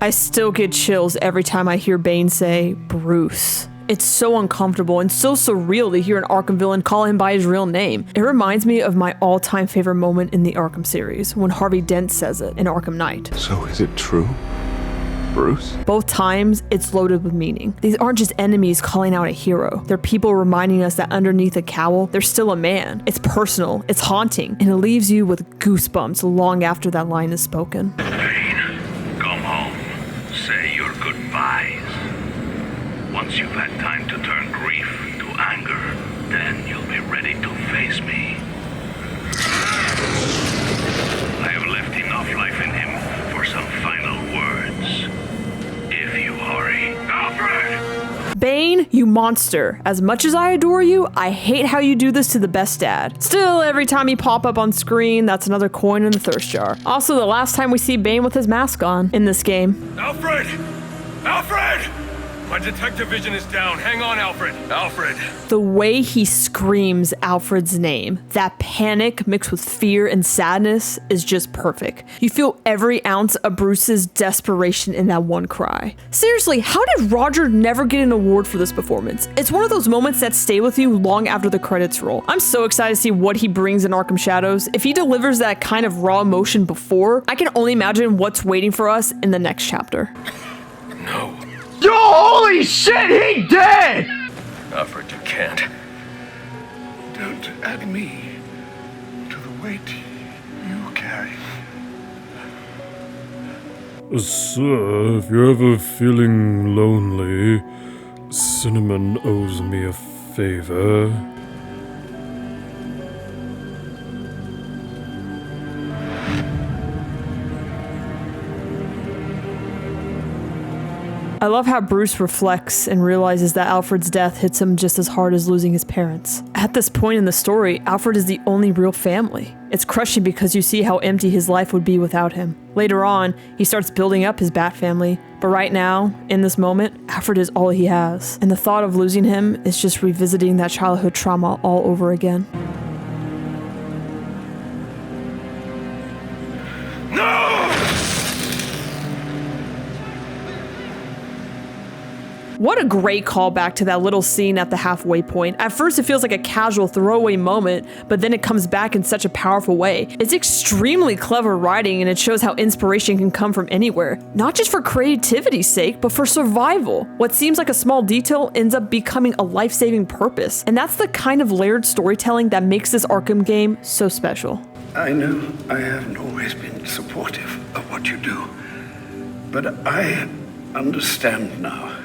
I still get chills every time I hear Bane say, Bruce. It's so uncomfortable and so surreal to hear an Arkham villain call him by his real name. It reminds me of my all-time favorite moment in the Arkham series, when Harvey Dent says it in Arkham Knight. So is it true? Bruce? Both times, it's loaded with meaning. These aren't just enemies calling out a hero. They're people reminding us that underneath a cowl, there's still a man. It's personal, it's haunting, and it leaves you with goosebumps long after that line is spoken. Bane, come home. Say your goodbyes. Once you've had time to turn grief to anger, then you'll be ready to face me. I have left enough life in him for some final words. If you hurry, Alfred! Bane, you monster. As much as I adore you, I hate how you do this to the best dad. Still, every time you pop up on screen, that's another coin in the thirst jar. Also, the last time we see Bane with his mask on in this game. Alfred! Alfred! My detective vision is down. Hang on, Alfred. Alfred. The way he screams Alfred's name, that panic mixed with fear and sadness, is just perfect. You feel every ounce of Bruce's desperation in that one cry. Seriously, how did Roger never get an award for this performance? It's one of those moments that stay with you long after the credits roll. I'm so excited to see what he brings in Arkham Shadows. If he delivers that kind of raw emotion before, I can only imagine what's waiting for us in the next chapter. No. Yo, holy shit, he dead! Alfred, you can't. Don't add me to the weight you carry. Sir, if you're ever feeling lonely, Cinnamon owes me a favor. I love how Bruce reflects and realizes that Alfred's death hits him just as hard as losing his parents. At this point in the story, Alfred is the only real family. It's crushing because you see how empty his life would be without him. Later on, he starts building up his Bat family, but right now, in this moment, Alfred is all he has. And the thought of losing him is just revisiting that childhood trauma all over again. What a great callback to that little scene at the halfway point. At first it feels like a casual throwaway moment, but then it comes back in such a powerful way. It's extremely clever writing, and it shows how inspiration can come from anywhere. Not just for creativity's sake, but for survival. What seems like a small detail ends up becoming a life-saving purpose. And that's the kind of layered storytelling that makes this Arkham game so special. I know I haven't always been supportive of what you do, but I understand now.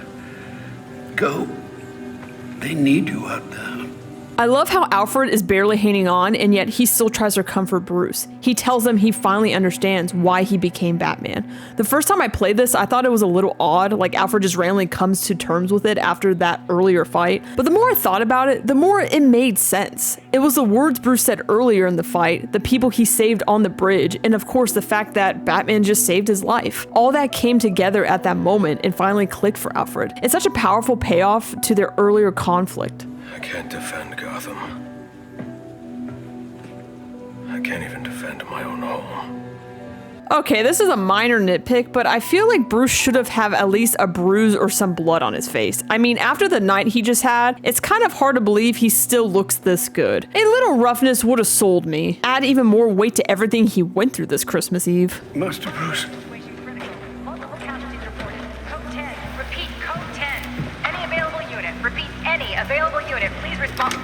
Go. They need you out there. I love how Alfred is barely hanging on, and yet he still tries to comfort Bruce. He tells him he finally understands why he became Batman. The first time I played this, I thought it was a little odd, like Alfred just randomly comes to terms with it after that earlier fight. But the more I thought about it, the more it made sense. It was the words Bruce said earlier in the fight, the people he saved on the bridge, and of course the fact that Batman just saved his life. All that came together at that moment and finally clicked for Alfred. It's such a powerful payoff to their earlier conflict. I can't defend Gotham. I can't even defend my own home. Okay, this is a minor nitpick, but I feel like Bruce should have had at least a bruise or some blood on his face. I mean, after the night he just had, it's kind of hard to believe he still looks this good. A little roughness would have sold me. Add even more weight to everything he went through this Christmas Eve. Master Bruce. Multiple casualties reported. Code 10. Repeat, code 10. Any available unit. Repeat, any available unit. Please respond.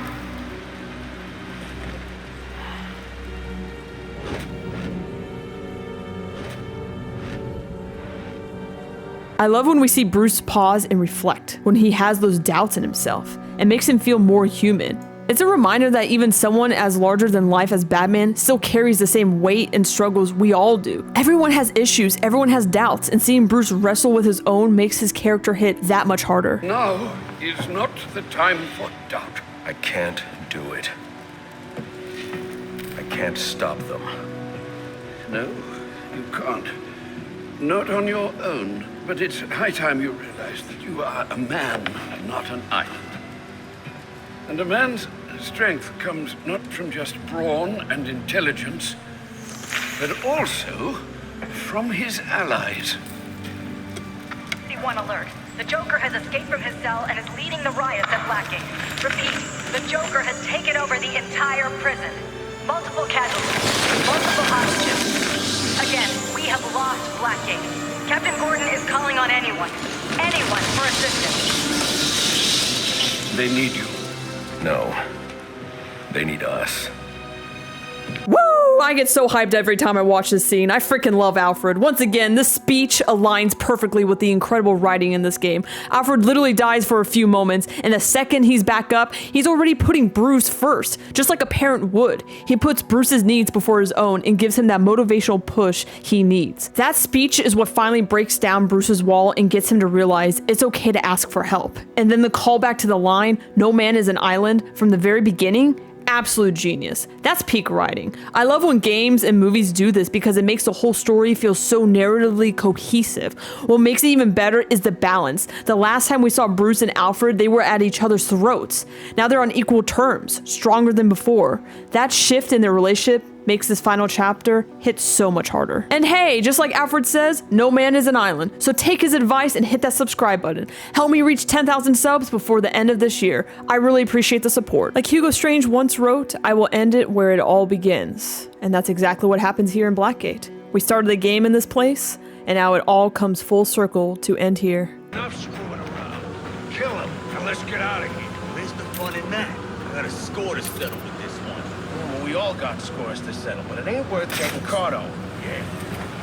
I love when we see Bruce pause and reflect, when he has those doubts in himself. It makes him feel more human. It's a reminder that even someone as larger than life as Batman still carries the same weight and struggles we all do. Everyone has issues, everyone has doubts, and seeing Bruce wrestle with his own makes his character hit that much harder. Now is not the time for doubt. I can't do it. I can't stop them. No, you can't. Not on your own. But it's high time you realize that you are a man, not an island. And a man's strength comes not from just brawn and intelligence, but also from his allies. 1 alert. The Joker has escaped from his cell and is leading the riots at Blackgate. Repeat, the Joker has taken over the entire prison. Multiple casualties, multiple hostages. Again, we have lost Blackgate. Captain Gordon is calling on anyone for assistance. They need you. No. They need us. Woo! I get so hyped every time I watch this scene. I freaking love Alfred. Once again, this speech aligns perfectly with the incredible writing in this game. Alfred literally dies for a few moments, and the second he's back up, he's already putting Bruce first, just like a parent would. He puts Bruce's needs before his own and gives him that motivational push he needs. That speech is what finally breaks down Bruce's wall and gets him to realize it's okay to ask for help. And then the callback to the line, "No man is an island," from the very beginning, absolute genius. That's peak writing. I love when games and movies do this because it makes the whole story feel so narratively cohesive. What makes it even better is the balance. The last time we saw Bruce and Alfred, they were at each other's throats. Now they're on equal terms, stronger than before. That shift in their relationship makes this final chapter hit so much harder. And hey, just like Alfred says, no man is an island. So take his advice and hit that subscribe button. Help me reach 10,000 subs before the end of this year. I really appreciate the support. Like Hugo Strange once wrote, I will end it where it all begins. And that's exactly what happens here in Blackgate. We started the game in this place, and now it all comes full circle to end here. Enough screwing around. Kill him, and let's get out of here. Where's the fun in that? I got a score to settle with this one. Well, we all got scores to settle, but it ain't worth getting caught on. Yeah.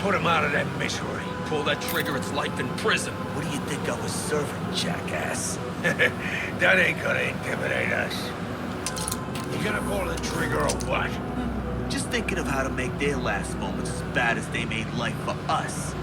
Put him out of that misery. Pull that trigger, it's life in prison. What do you think I was serving, jackass? That ain't gonna intimidate us. You gonna pull the trigger or what? Just thinking of how to make their last moments as bad as they made life for us.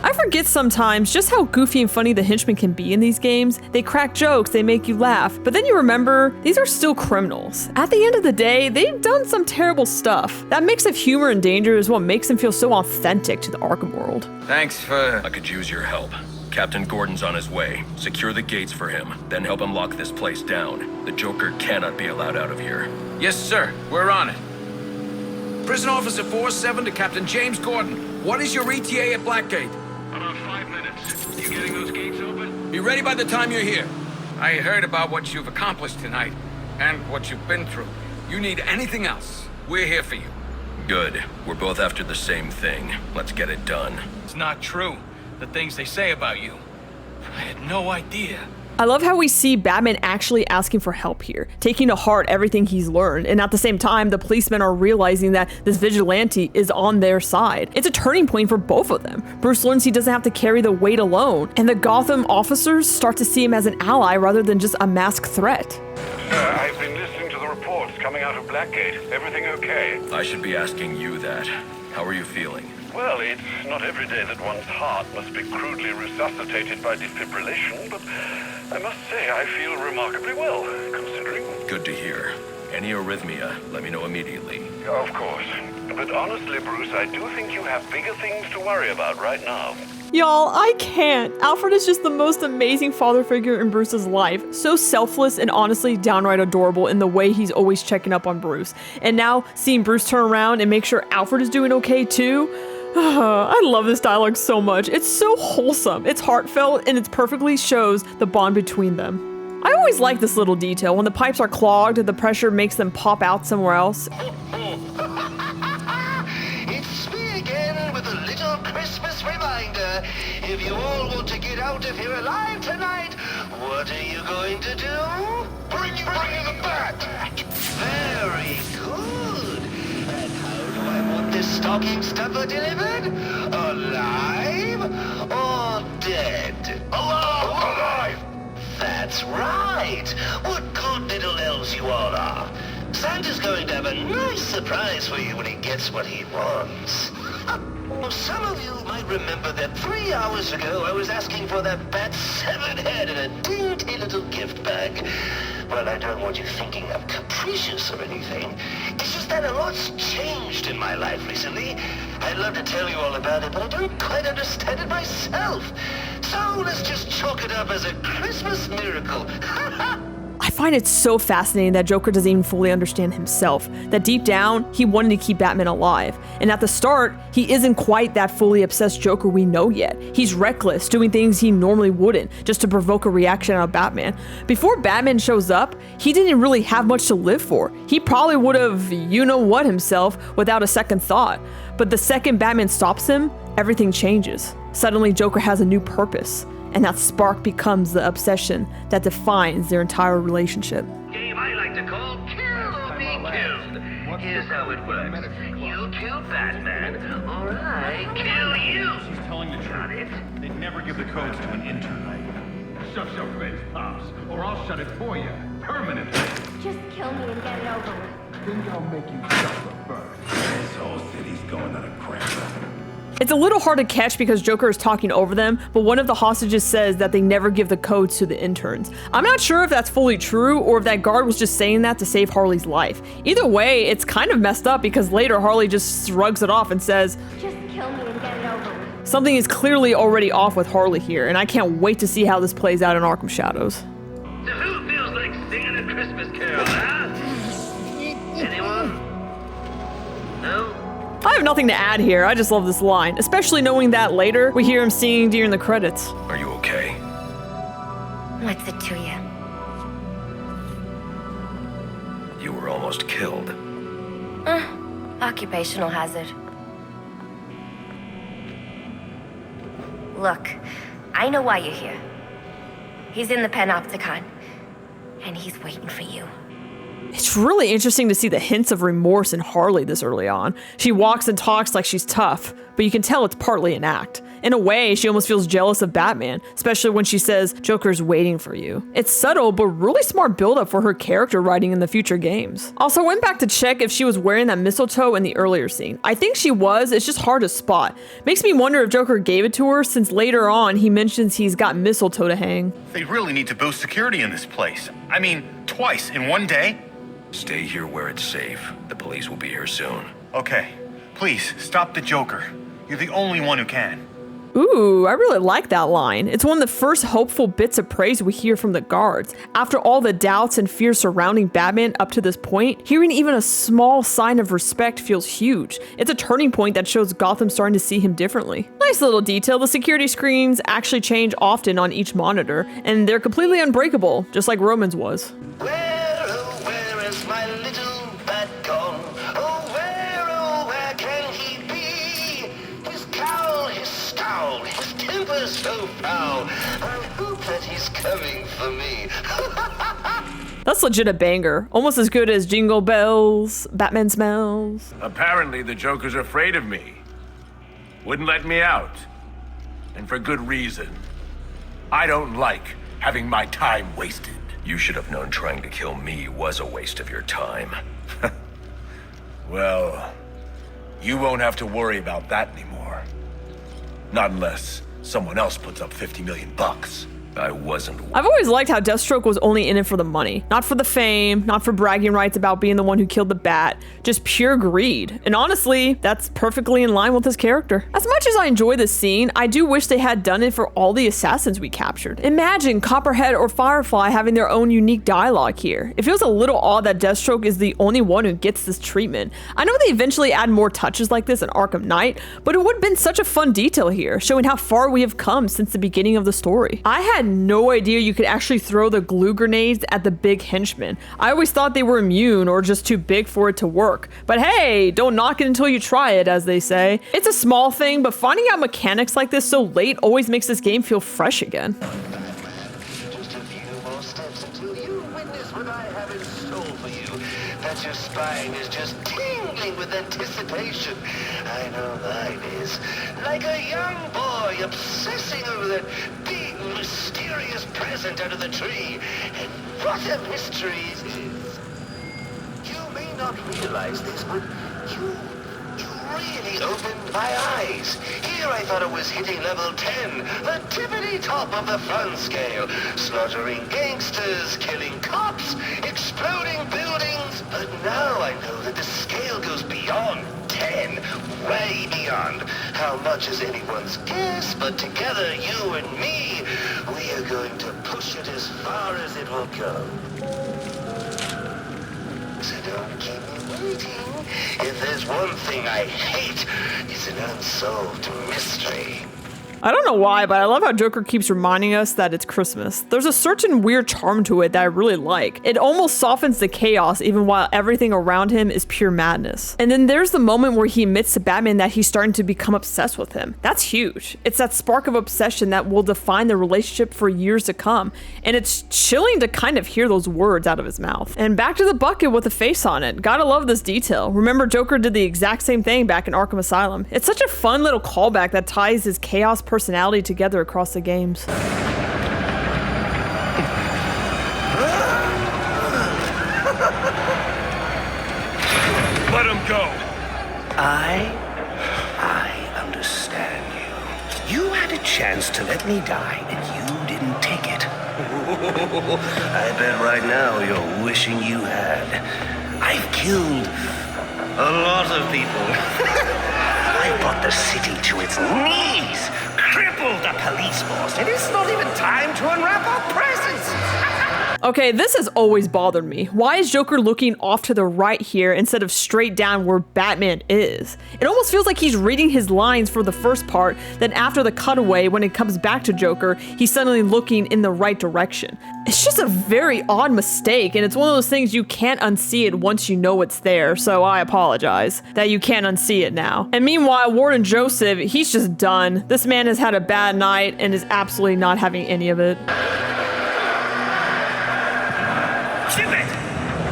I forget sometimes just how goofy and funny the henchmen can be in these games. They crack jokes, they make you laugh, but then you remember, these are still criminals. At the end of the day, they've done some terrible stuff. That mix of humor and danger is what makes them feel so authentic to the Arkham world. Thanks for... I could use your help. Captain Gordon's on his way. Secure the gates for him, then help him lock this place down. The Joker cannot be allowed out of here. Yes, sir. We're on it. Prison Officer 47 to Captain James Gordon. What is your ETA at Blackgate? About 5 minutes. You getting those gates open? Be ready by the time you're here. I heard about what you've accomplished tonight, and what you've been through. You need anything else, we're here for you. Good. We're both after the same thing. Let's get it done. It's not true. The things they say about you. I had no idea. I love how we see Batman actually asking for help here, taking to heart everything he's learned, and at the same time, the policemen are realizing that this vigilante is on their side. It's a turning point for both of them. Bruce learns he doesn't have to carry the weight alone, and the Gotham officers start to see him as an ally rather than just a masked threat. I've been listening to the reports coming out of Blackgate. Everything okay? I should be asking you that. How are you feeling? Well, it's not every day that one's heart must be crudely resuscitated by defibrillation, but I must say I feel remarkably well, considering. Good to hear. Any arrhythmia, let me know immediately. Of course. But honestly, Bruce, I do think you have bigger things to worry about right now. Y'all, I can't. Alfred is just the most amazing father figure in Bruce's life. So selfless and honestly downright adorable in the way he's always checking up on Bruce. And now, seeing Bruce turn around and make sure Alfred is doing okay too, I love this dialogue so much. It's so wholesome, it's heartfelt, and it perfectly shows the bond between them. I always like this little detail. When the pipes are clogged, the pressure makes them pop out somewhere else. It's me again with a little Christmas reminder. If you all want to get out of here alive tonight, what are you going to do? Bring the bat! Very good. And how do I want this stocking stuffer delivered? Alive or dead? Alive! That's right! What good little elves you all are. Santa's going to have a nice surprise for you when he gets what he wants. Some of you might remember that 3 hours ago I was asking for that bat's severed head in a dainty little gift bag. Well, I don't want you thinking I'm capricious or anything. It's just that a lot's changed in my life recently. I'd love to tell you all about it, but I don't quite understand it myself. So let's just chalk it up as a Christmas miracle. I find it so fascinating that Joker doesn't even fully understand himself, that deep down, he wanted to keep Batman alive. And at the start, he isn't quite that fully obsessed Joker we know yet. He's reckless, doing things he normally wouldn't, just to provoke a reaction out of Batman. Before Batman shows up, he didn't really have much to live for. He probably would have you-know-what himself without a second thought. But the second Batman stops him, everything changes. Suddenly, Joker has a new purpose. And that spark becomes the obsession that defines their entire relationship. Game I like to call Kill or Be Killed. Here's how it works. You kill Batman, or I kill you. She's telling the Got truth. it? They'd never give the codes to an intern. Shut your face, Pops, or I'll shut it for you, permanently. Just kill me and get it over with. Think I'll make you suffer first. This whole city's going on a crash. It's a little hard to catch because Joker is talking over them, but one of the hostages says that they never give the codes to the interns. I'm not sure if that's fully true or if that guard was just saying that to save Harley's life. Either way, it's kind of messed up because later Harley just shrugs it off and says, just kill me and get it over with. Something is clearly already off with Harley here, and I can't wait to see how this plays out in Arkham Shadows. So who feels like singing a Christmas carol, huh? Anyone? No? I have nothing to add here, I just love this line, especially knowing that later we hear him singing during the credits. Are you okay? What's it to you? You were almost killed. Occupational hazard. Look, I know why you're here. He's in the Panopticon, and he's waiting for you. It's really interesting to see the hints of remorse in Harley this early on. She walks and talks like she's tough, but you can tell it's partly an act. In a way, she almost feels jealous of Batman, especially when she says, Joker's waiting for you. It's subtle, but really smart buildup for her character writing in the future games. Also, I went back to check if she was wearing that mistletoe in the earlier scene. I think she was, it's just hard to spot. Makes me wonder if Joker gave it to her, since later on he mentions he's got mistletoe to hang. They really need to boost security in this place. I mean, twice in one day? Stay here where it's safe. The police will be here soon. Okay, please, stop the Joker. You're the only one who can. Ooh, I really like that line. It's one of the first hopeful bits of praise we hear from the guards. After all the doubts and fears surrounding Batman up to this point, hearing even a small sign of respect feels huge. It's a turning point that shows Gotham starting to see him differently. Nice little detail, the security screens actually change often on each monitor, and they're completely unbreakable, just like Roman's was. Where is my little bat gone? Oh, where can he be? His cowl, his scowl, his temper so foul. I hope that he's coming for me. That's legit a banger. Almost as good as Jingle Bells, Batman Smells. Apparently the Joker's afraid of me. Wouldn't let me out. And for good reason. I don't like having my time wasted. You should have known trying to kill me was a waste of your time. Well, you won't have to worry about that anymore. Not unless someone else puts up 50 million bucks. I wasn't. I've always liked how Deathstroke was only in it for the money. Not for the fame, not for bragging rights about being the one who killed the Bat. Just pure greed. And honestly, that's perfectly in line with his character. As much as I enjoy this scene, I do wish they had done it for all the assassins we captured. Imagine Copperhead or Firefly having their own unique dialogue here. It feels a little odd that Deathstroke is the only one who gets this treatment. I know they eventually add more touches like this in Arkham Knight, but it would have been such a fun detail here, showing how far we have come since the beginning of the story. I had no idea you could actually throw the glue grenades at the big henchmen. I always thought they were immune or just too big for it to work. But hey, don't knock it until you try it, as they say. It's a small thing, but finding out mechanics like this so late always makes this game feel fresh again. Just a few more steps until you witness what I have in store for you. That your spine is just tingling with anticipation. I know mine is. Like a young boy obsessing over that big, mysterious present under the tree. And what a mystery it is. You may not realize this, but you really opened my eyes. Here I thought it was hitting level 10, the tippity top of the fun scale. Slaughtering gangsters, killing cops, exploding buildings. But now I know that the scale goes beyond 10, way beyond how much is anyone's guess, but together, you and me, we are going to push it as far as it will go. So don't keep me waiting. If there's one thing I hate, it's an unsolved mystery. I don't know why, but I love how Joker keeps reminding us that it's Christmas. There's a certain weird charm to it that I really like. It almost softens the chaos even while everything around him is pure madness. And then there's the moment where he admits to Batman that he's starting to become obsessed with him. That's huge. It's that spark of obsession that will define the relationship for years to come. And it's chilling to kind of hear those words out of his mouth. And back to the bucket with a face on it. Gotta love this detail. Remember, Joker did the exact same thing back in Arkham Asylum. It's such a fun little callback that ties his chaos personality together across the games. Let him go. I understand you. You had a chance to let me die, and you didn't take it. I bet right now you're wishing you had. I've killed a lot of people. I brought the city to its knees, crippled the police force, and it's not even time to unwrap our presents. Okay, this has always bothered me. Why is Joker looking off to the right here instead of straight down where Batman is? It almost feels like he's reading his lines for the first part, then after the cutaway, when it comes back to Joker, he's suddenly looking in the right direction. It's just a very odd mistake, and it's one of those things you can't unsee it once you know it's there, so I apologize that you can't unsee it now. And meanwhile, Warden Joseph, he's just done. This man has had a bad night and is absolutely not having any of it.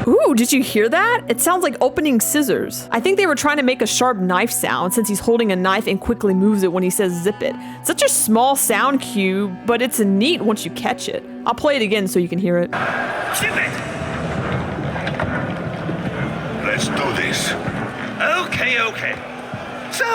Ooh, did you hear that? It sounds like opening scissors. I think they were trying to make a sharp knife sound since he's holding a knife and quickly moves it when he says zip it. Such a small sound cue, but it's neat once you catch it. I'll play it again so you can hear it. Zip it! Let's do this. Okay. So,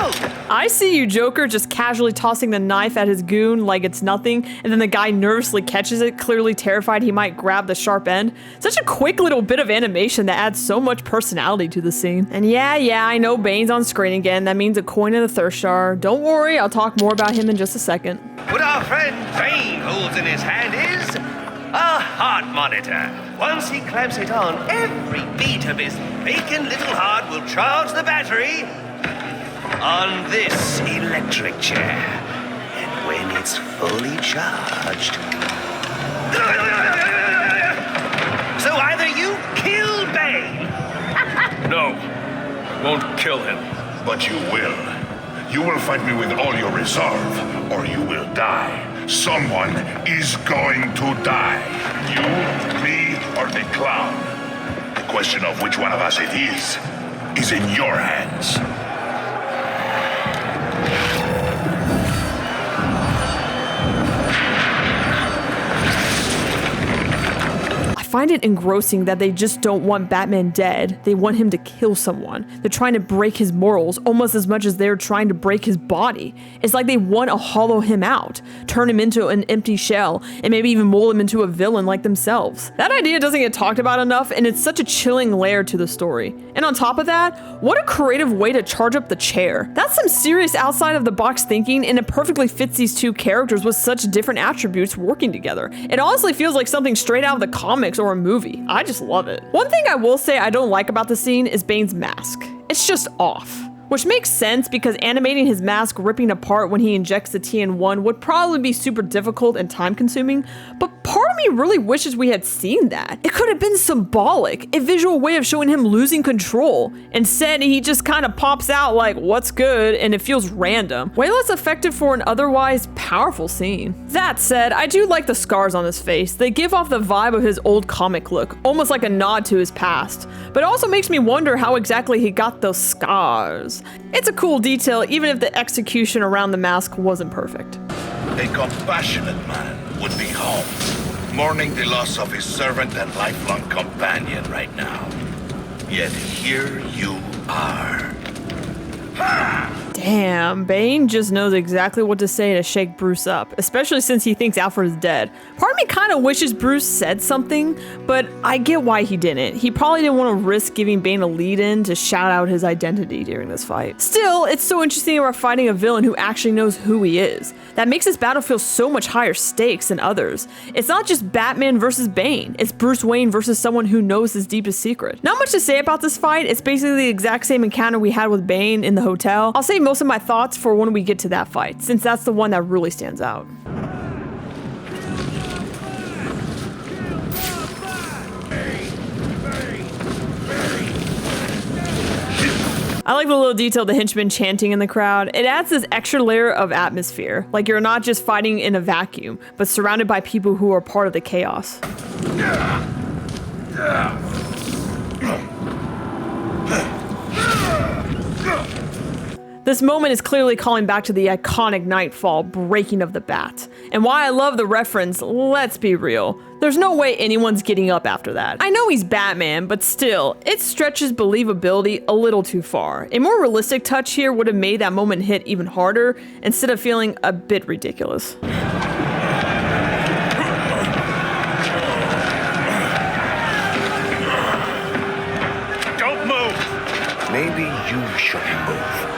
I see you, Joker, just casually tossing the knife at his goon like it's nothing, and then the guy nervously catches it, clearly terrified he might grab the sharp end. Such a quick little bit of animation that adds so much personality to the scene. And yeah, I know Bane's on screen again. That means a coin in the thirst jar. Don't worry, I'll talk more about him in just a second. what our friend Bane holds in his hand is a heart monitor. Once he clamps it on, every beat of his bacon little heart will charge the battery on this electric chair. And when it's fully charged... So either you kill Bane... No, won't kill him. But you will. You will fight me with all your resolve, or you will die. Someone is going to die. You, me, or the clown. The question of which one of us it is in your hands. I find it engrossing that they just don't want Batman dead. They want him to kill someone. They're trying to break his morals almost as much as they're trying to break his body. It's like they want to hollow him out, turn him into an empty shell, and maybe even mold him into a villain like themselves. That idea doesn't get talked about enough, and it's such a chilling layer to the story. And on top of that, what a creative way to charge up the chair. That's some serious outside of the box thinking, and it perfectly fits these two characters with such different attributes working together. It honestly feels like something straight out of the comics or a movie. I just love it. One thing I will say I don't like about the scene is Bane's mask. It's just off. Which makes sense because animating his mask ripping apart when he injects the TN1 would probably be super difficult and time consuming, but part of me really wishes we had seen that. It could have been symbolic, a visual way of showing him losing control. Instead, he just kind of pops out like, what's good, and it feels random. Way less effective for an otherwise powerful scene. That said, I do like the scars on his face. They give off the vibe of his old comic look, almost like a nod to his past. But it also makes me wonder how exactly he got those scars. It's a cool detail, even if the execution around the mask wasn't perfect. A compassionate man would be home, mourning the loss of his servant and lifelong companion right now. Yet here you are. Ha! Damn, Bane just knows exactly what to say to shake Bruce up, especially since he thinks Alfred is dead. Part of me kind of wishes Bruce said something, but I get why he didn't. He probably didn't want to risk giving Bane a lead-in to shout out his identity during this fight. Still, it's so interesting we're fighting a villain who actually knows who he is. That makes this battle feel so much higher stakes than others. It's not just Batman versus Bane, it's Bruce Wayne versus someone who knows his deepest secret. Not much to say about this fight, it's basically the exact same encounter we had with Bane in the hotel. I'll save most of my thoughts for when we get to that fight, since that's the one that really stands out. I like the little detail the henchman chanting in the crowd. It adds this extra layer of atmosphere, like you're not just fighting in a vacuum, but surrounded by people who are part of the chaos. This moment is clearly calling back to the iconic Nightfall breaking of the bat. And why I love the reference, let's be real, there's no way anyone's getting up after that. I know he's Batman, but still, it stretches believability a little too far. A more realistic touch here would have made that moment hit even harder, instead of feeling a bit ridiculous. Don't move! Maybe you shouldn't move.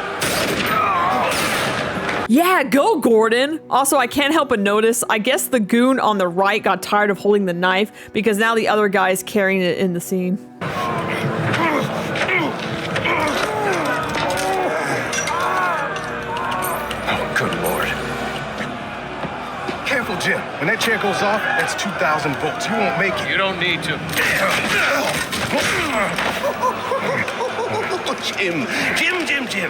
Yeah, go Gordon! Also, I can't help but notice, I guess the goon on the right got tired of holding the knife because now the other guy is carrying it in the scene. Oh, good lord. Careful, Jim. When that chair goes off, that's 2,000 volts. You won't make it. You don't need to. Jim.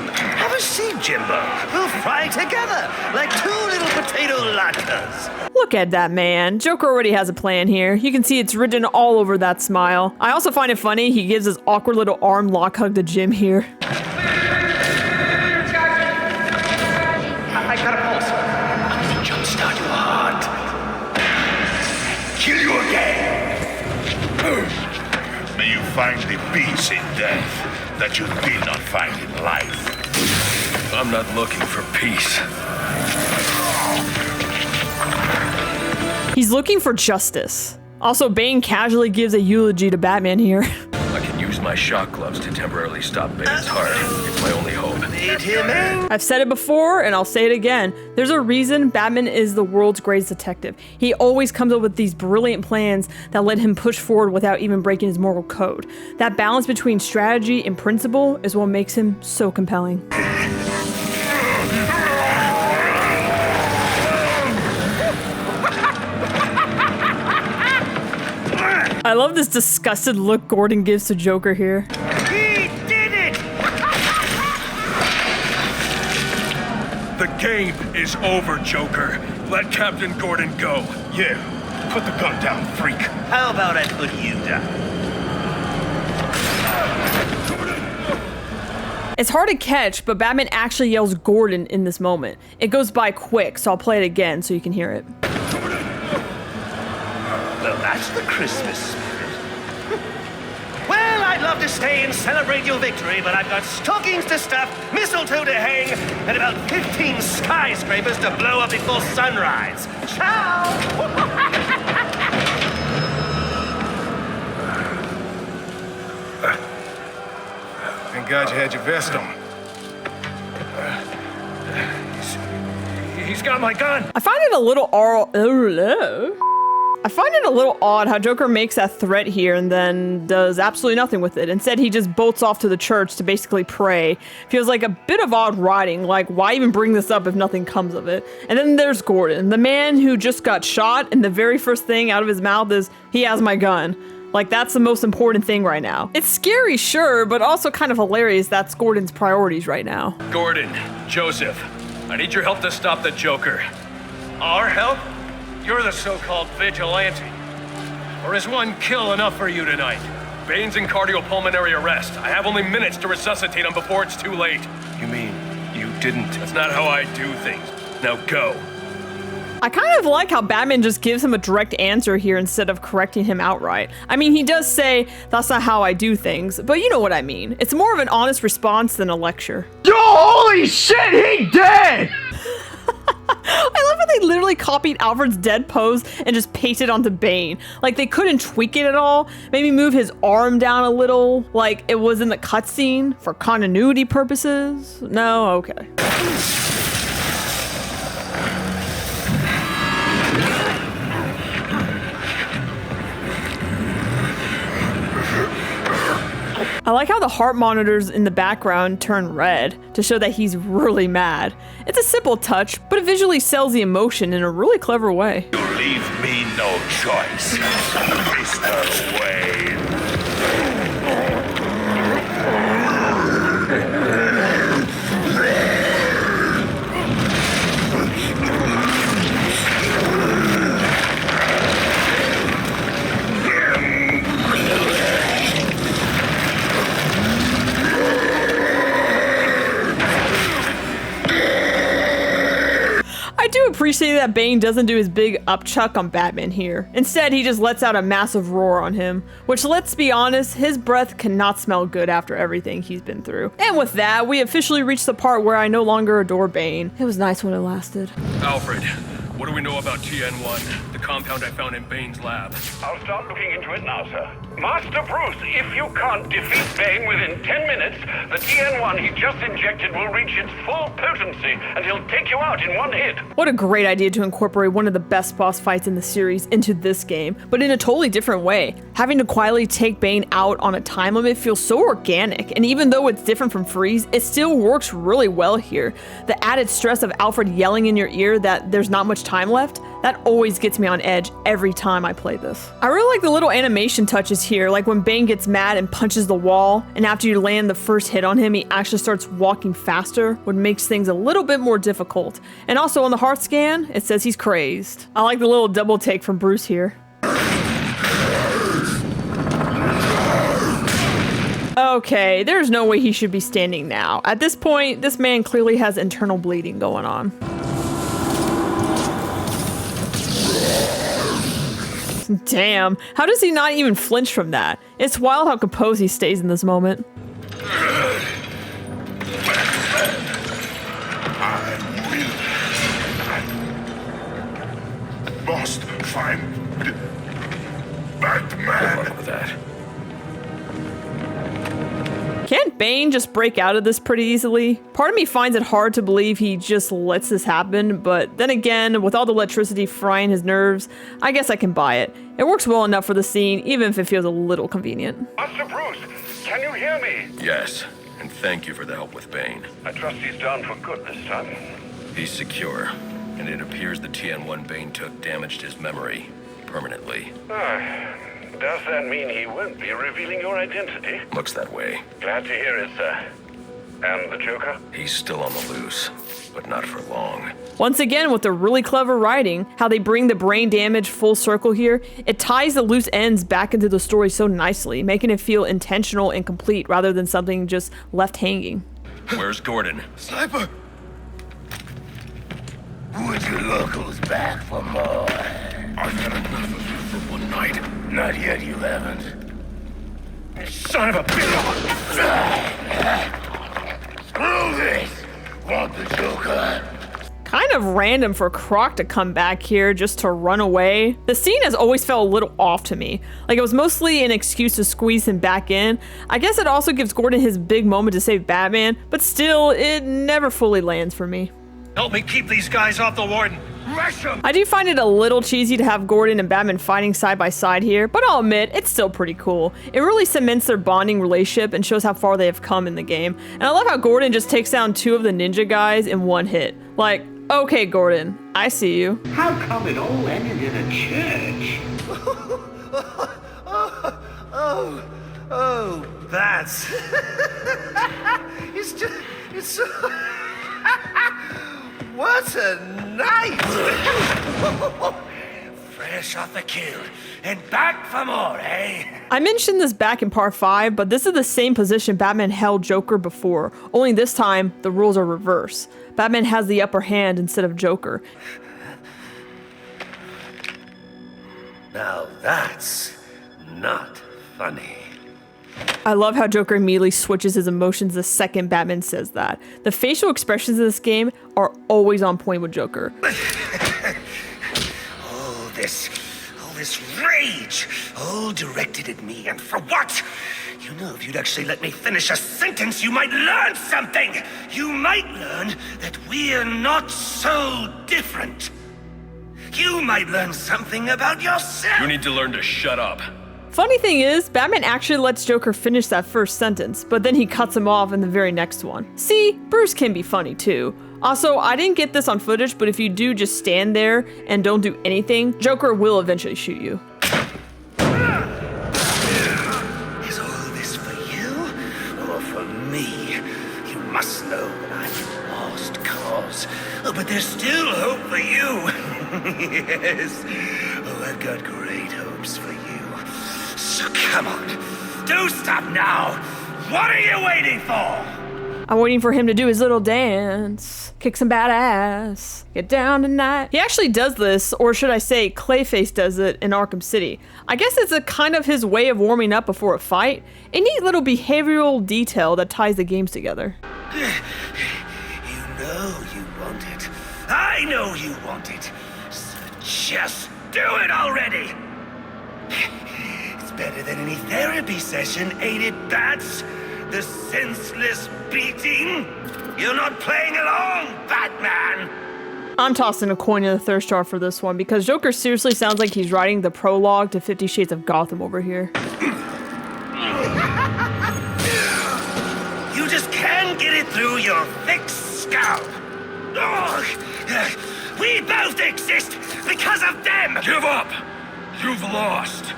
Have a seat, Jimbo. We'll fry together like two little potato latkes. Look at that man. Joker already has a plan here. You can see it's written all over that smile. I also find it funny he gives his awkward little arm lock hug to Jim here. I got a pulse. I'm gonna jumpstart your heart. Kill you again. May you find the peace in death that you did not find in life. I'm not looking for peace. He's looking for justice. Also, Bane casually gives a eulogy to Batman here. I can use my shock gloves to temporarily stop Bane's heart. It's my only hope. I've said it before, and I'll say it again. There's a reason Batman is the world's greatest detective. He always comes up with these brilliant plans that let him push forward without even breaking his moral code. That balance between strategy and principle is what makes him so compelling. I love this disgusted look Gordon gives to Joker here. He did it! The game is over, Joker. Let Captain Gordon go. Yeah, put the gun down, freak. How about I put you down? It's hard to catch, but Batman actually yells Gordon in this moment. It goes by quick, so I'll play it again so you can hear it. Well, that's the Christmas spirit. Well, I'd love to stay and celebrate your victory, but I've got stockings to stuff, mistletoe to hang, and about 15 skyscrapers to blow up before sunrise. Ciao! Thank God you had your vest on. He's got my gun. I find it a little odd how Joker makes that threat here and then does absolutely nothing with it. Instead, he just bolts off to the church to basically pray. Feels like a bit of odd writing, like why even bring this up if nothing comes of it? And then there's Gordon, the man who just got shot, and the very first thing out of his mouth is, "He has my gun." Like, that's the most important thing right now. It's scary, sure, but also kind of hilarious that's Gordon's priorities right now. Gordon, Joseph, I need your help to stop the Joker. Our help? You're the so-called vigilante. Or is one kill enough for you tonight? Bane's in cardiopulmonary arrest. I have only minutes to resuscitate him before it's too late. You mean you didn't? That's not how I do things. Now go. I kind of like how Batman just gives him a direct answer here instead of correcting him outright. I mean, he does say, "That's not how I do things," but you know what I mean. It's more of an honest response than a lecture. Yo, holy Holy shit, he dead! I love how they literally copied Alfred's dead pose and just pasted onto Bane. Like, they couldn't tweak it at all. Maybe move his arm down a little, like it was in the cutscene for continuity purposes. No? Okay. I like how the heart monitors in the background turn red to show that he's really mad. It's a simple touch, but it visually sells the emotion in a really clever way. You leave me no choice, Mr. Wayne. I do appreciate that Bane doesn't do his big upchuck on Batman here. Instead, he just lets out a massive roar on him, which, let's be honest, his breath cannot smell good after everything he's been through. And with that, we officially reached the part where I no longer adore Bane. It was nice when it lasted. Alfred, what do we know about TN1, the compound I found in Bane's lab? I'll start looking into it now, sir. Master Bruce, if you can't defeat Bane within 10 minutes, the TN1 he just injected will reach its full potency, and he'll take you out in one hit. What a great idea to incorporate one of the best boss fights in the series into this game, but in a totally different way. Having to quietly take Bane out on a time limit feels so organic, and even though it's different from Freeze, it still works really well here. The added stress of Alfred yelling in your ear that there's not much time left, that always gets me on edge every time I play this. I really like the little animation touches here, like when Bane gets mad and punches the wall, and after you land the first hit on him, he actually starts walking faster, which makes things a little bit more difficult. And also on the heart scan, it says he's crazed. I like the little double take from Bruce here. Okay, there's no way he should be standing now. At this point, this man clearly has internal bleeding going on. Damn, how does he not even flinch from that? It's wild how composed he stays in this moment. Must find Batman. Good luck with that. Can't Bane just break out of this pretty easily? Part of me finds it hard to believe he just lets this happen, but then again, with all the electricity frying his nerves, I guess I can buy it. It works well enough for the scene, even if it feels a little convenient. Master Bruce, can you hear me? Yes, and thank you for the help with Bane. I trust he's down for good this time. He's secure, and it appears the TN1 Bane took damaged his memory permanently. Does that mean he won't be revealing your identity? Looks that way. Glad to hear it, sir. And the Joker? He's still on the loose, but not for long. Once again, with the really clever writing, how they bring the brain damage full circle here, it ties the loose ends back into the story so nicely, making it feel intentional and complete rather than something just left hanging. Where's Gordon? Sniper! Would you locals back for more? I've had enough of you for one night. Not yet, you haven't. Son of a bitch! Screw this! Want the Joker? Kind of random for Croc to come back here just to run away. The scene has always felt a little off to me. Like it was mostly an excuse to squeeze him back in. I guess it also gives Gordon his big moment to save Batman, but still, it never fully lands for me. Help me keep these guys off the warden. I do find it a little cheesy to have Gordon and Batman fighting side by side here, but I'll admit, it's still pretty cool. It really cements their bonding relationship and shows how far they have come in the game. And I love how Gordon just takes down two of the ninja guys in one hit. Like, okay, Gordon, I see you. How come it all ended in a church? Oh, that's... it's so... What a night! Fresh off the kill and back for more, eh? I mentioned this back in part 5, but this is the same position Batman held Joker before, only this time the rules are reversed. Batman has the upper hand instead of Joker. Now that's not funny. I love how Joker immediately switches his emotions the second Batman says that. The facial expressions in this game are always on point with Joker. All this rage, all directed at me, and for what? You know, if you'd actually let me finish a sentence, you might learn something! You might learn that we're not so different. You might learn something about yourself! You need to learn to shut up. Funny thing is, Batman actually lets Joker finish that first sentence, but then he cuts him off in the very next one. See, Bruce can be funny too. Also, I didn't get this on footage, but if you do just stand there and don't do anything, Joker will eventually shoot you. Is all this for you, or for me? You must know that I'm a lost cause. Oh, but there's still hope for you. Yes. Oh, I've got great hopes for you. So come on, do stop now! What are you waiting for? I'm waiting for him to do his little dance. Kick some badass. Get down tonight. He actually does this, or should I say Clayface does it in Arkham City. I guess it's a kind of his way of warming up before a fight. A neat little behavioral detail that ties the games together. You know you want it. I know you want it. So just do it already! It's better than any therapy session, ain't it, Bats? The senseless beating? You're not playing along, Batman! I'm tossing a coin in the thirst jar for this one because Joker seriously sounds like he's writing the prologue to 50 Shades of Gotham over here. You just can't get it through your thick scalp. Ugh. We both exist because of them! Give up! You've lost!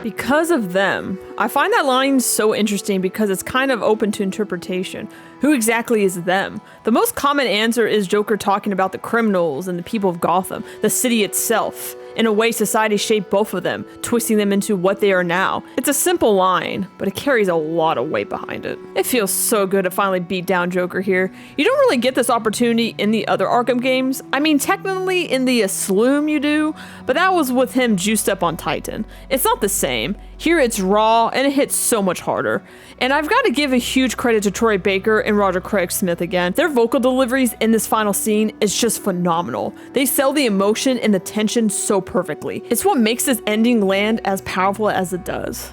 Because of them. I find that line so interesting because it's kind of open to interpretation. Who exactly is them? The most common answer is Joker talking about the criminals and the people of Gotham, the city itself. In a way, society shaped both of them, twisting them into what they are now. It's a simple line, but it carries a lot of weight behind it. It feels so good to finally beat down Joker here. You don't really get this opportunity in the other Arkham games. I mean, technically in the Asylum you do, but that was with him juiced up on Titan. It's not the same. Here it's raw, and it hits so much harder. And I've got to give a huge credit to Troy Baker and Roger Craig Smith again. Their vocal deliveries in this final scene is just phenomenal. They sell the emotion and the tension so perfectly. It's what makes this ending land as powerful as it does.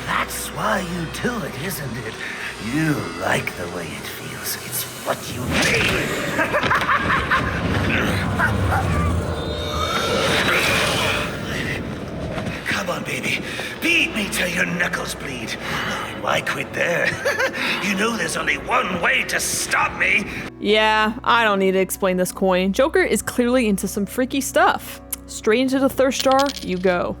That's why you do it, isn't it? You like the way it feels. It's what you need. Come on, baby. Beat me till your knuckles bleed. Why quit there? You know there's only one way to stop me. Yeah, I don't need to explain this coin. Joker is clearly into some freaky stuff. Straight into the thirst jar you go.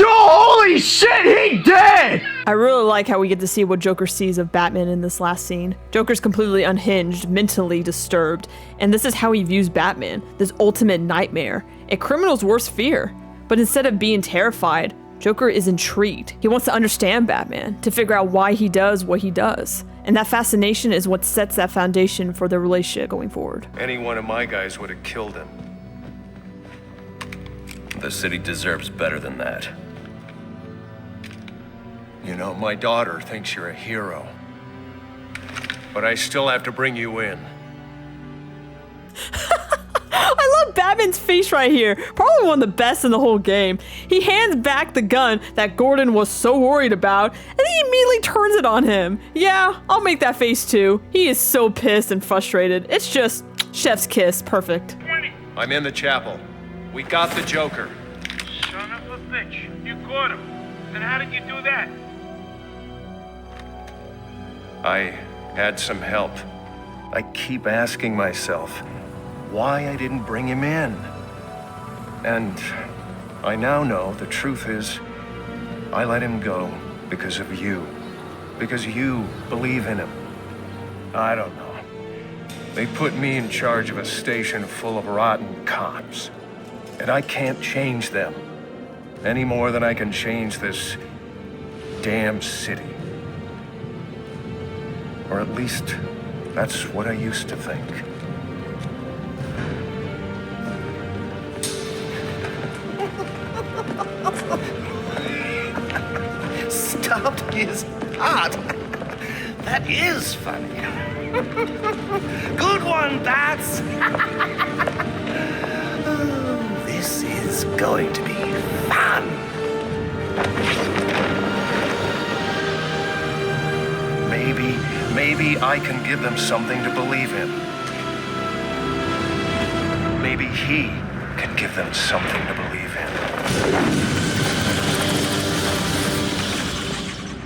Holy shit, he dead! I really like how we get to see what Joker sees of Batman in this last scene. Joker's completely unhinged, mentally disturbed, and this is how he views Batman, this ultimate nightmare, a criminal's worst fear. But instead of being terrified, Joker is intrigued. He wants to understand Batman, to figure out why he does what he does. And that fascination is what sets that foundation for their relationship going forward. Any one of my guys would have killed him. The city deserves better than that. You know, my daughter thinks you're a hero. But I still have to bring you in. I love Batman's face right here. Probably one of the best in the whole game. He hands back the gun that Gordon was so worried about, and he immediately turns it on him. Yeah, I'll make that face too. He is so pissed and frustrated. It's just chef's kiss. Perfect. I'm in the chapel. We got the Joker. Son of a bitch. You caught him. Then how did you do that? I had some help. I keep asking myself why I didn't bring him in. And I now know the truth is I let him go because of you. Because you believe in him. I don't know. They put me in charge of a station full of rotten cops. And I can't change them. Any more than I can change this damn city. Or at least, that's what I used to think. Stopped his heart. That is funny. Good one, Bats. Oh, this is going to be fun. Maybe I can give them something to believe in. Maybe he can give them something to believe in.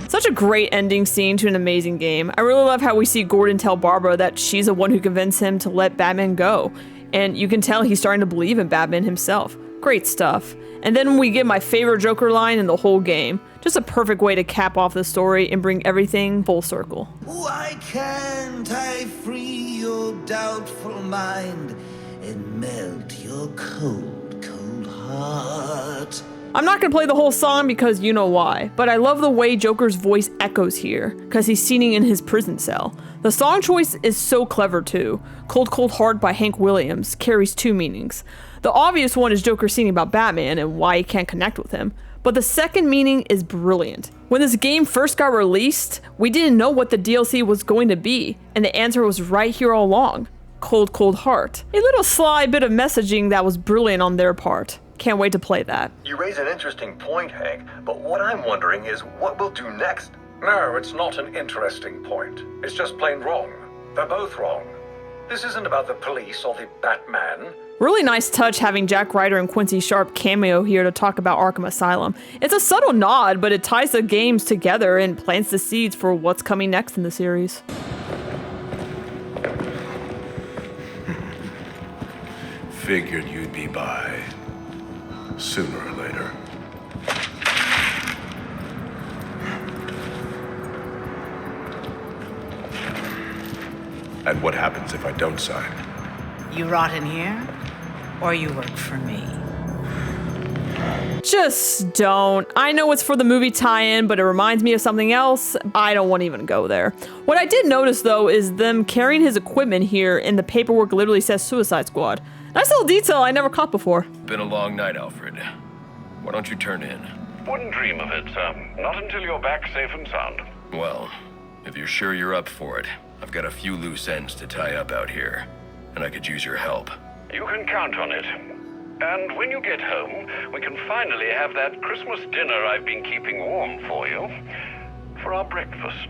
Such a great ending scene to an amazing game. I really love how we see Gordon tell Barbara that she's the one who convinced him to let Batman go. And you can tell he's starting to believe in Batman himself. Great stuff. And then we get my favorite Joker line in the whole game. Just a perfect way to cap off the story and bring everything full circle. Why can't I free your doubtful mind and melt your cold, cold heart? I'm not gonna play the whole song because you know why, but I love the way Joker's voice echoes here, because he's singing in his prison cell. The song choice is so clever too. Cold Cold Heart by Hank Williams carries two meanings. The obvious one is Joker singing about Batman and why he can't connect with him. But the second meaning is brilliant. When this game first got released, we didn't know what the DLC was going to be, and the answer was right here all along. Cold Cold Heart. A little sly bit of messaging that was brilliant on their part. Can't wait to play that. You raise an interesting point, Hank, but what I'm wondering is what we'll do next. No, it's not an interesting point. It's just plain wrong. They're both wrong. This isn't about the police or the Batman. Really nice touch having Jack Ryder and Quincy Sharp cameo here to talk about Arkham Asylum. It's a subtle nod, but it ties the games together and plants the seeds for what's coming next in the series. Figured you'd be by. Sooner or later. And what happens if I don't sign? You rot in here, or you work for me. Just don't. I know it's for the movie tie-in, but it reminds me of something else. I don't want to even go there. What I did notice though is them carrying his equipment here, and the paperwork literally says Suicide Squad. Nice little detail I never caught before. Been a long night, Alfred. Why don't you turn in? Wouldn't dream of it, sir. Not until you're back safe and sound. Well, if you're sure you're up for it, I've got a few loose ends to tie up out here, and I could use your help. You can count on it. And when you get home, we can finally have that Christmas dinner I've been keeping warm for you for our breakfast.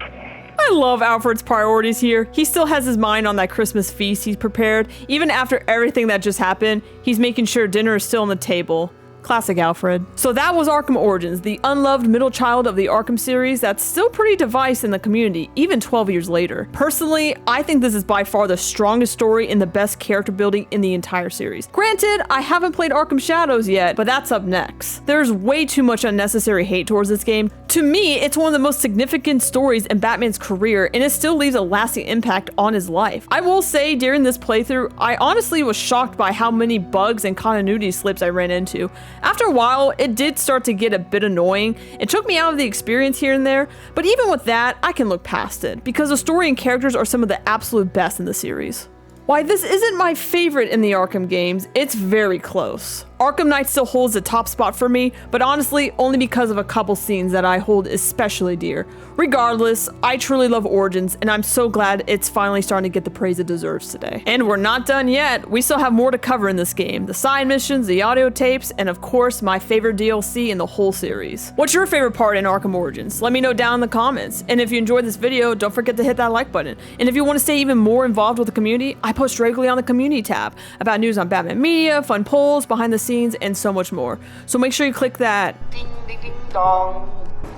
I love Alfred's priorities here. He still has his mind on that Christmas feast he's prepared. Even after everything that just happened, he's making sure dinner is still on the table. Classic Alfred. So that was Arkham Origins, the unloved middle child of the Arkham series that's still pretty divisive in the community, even 12 years later. Personally, I think this is by far the strongest story and the best character building in the entire series. Granted, I haven't played Arkham Shadows yet, but that's up next. There's way too much unnecessary hate towards this game. To me, it's one of the most significant stories in Batman's career, and it still leaves a lasting impact on his life. I will say, during this playthrough, I honestly was shocked by how many bugs and continuity slips I ran into. After a while, it did start to get a bit annoying. It took me out of the experience here and there, but even with that, I can look past it, because the story and characters are some of the absolute best in the series. Why this isn't my favorite in the Arkham games, it's very close. Arkham Knight still holds the top spot for me, but honestly, only because of a couple scenes that I hold especially dear. Regardless, I truly love Origins, and I'm so glad it's finally starting to get the praise it deserves today. And we're not done yet. We still have more to cover in this game. The side missions, the audio tapes, and of course, my favorite DLC in the whole series. What's your favorite part in Arkham Origins? Let me know down in the comments. And if you enjoyed this video, don't forget to hit that like button. And if you want to stay even more involved with the community, I post regularly on the community tab about news on Batman media, fun polls, behind the scenes, and so much more. So make sure you click that ding ding ding dong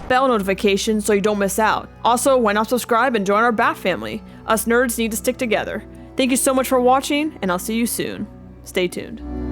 bell notification so you don't miss out. Also, why not subscribe and join our Bat family? Us nerds need to stick together. Thank you so much for watching, and I'll see you soon. Stay tuned.